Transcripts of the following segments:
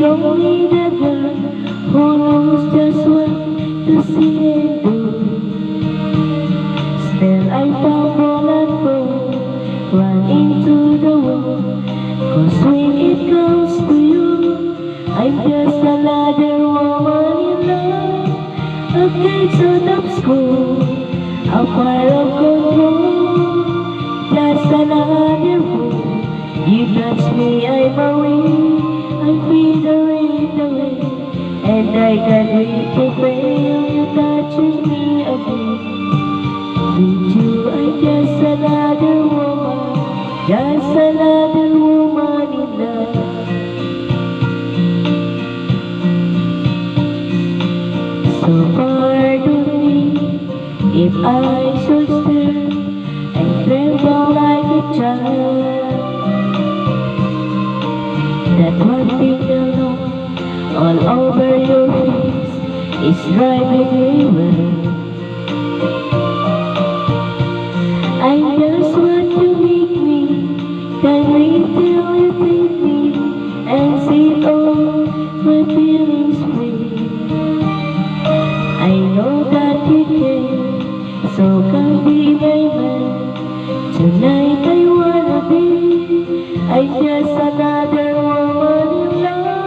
don't need a girl who knows just what to say and do. Still I fumble and fall, run into the wall. 'Cause when it comes to you, I'm just another woman in love. A case out of school, a fire of control. Just another fool. You touch me, I'm away. I feel away, and I can't wait to feel you touching me again. With you, I'm just another woman, just another woman in love. So pardon me if I should stir and tremble like a child. That one thing alone all over your face is driving me wild. I just want to make me, can wait till you take me and see all my feelings free. I know that you can, so come be my man. Tonight I wanna be, I'm just another woman in love.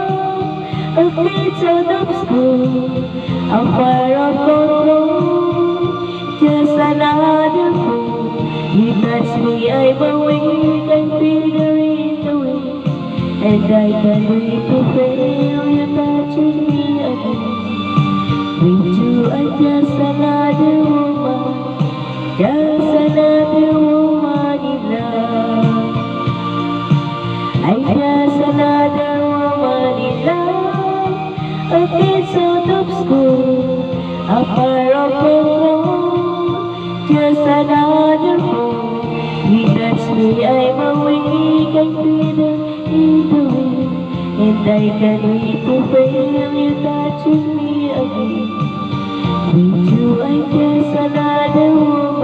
A kid out of school, a fire of control. Just another fool. You touch me, I'm awake, I feel the rain away. And I can't wait to feel you touching me again. With you, I'm just another woman, just another woman in love. I'm just another woman in love. A kid out of school, a fire of control. Just another fool. You touch me, I'm awake, I feel it away. And I can't wait to feel you touching me again. With you, I'm just another woman.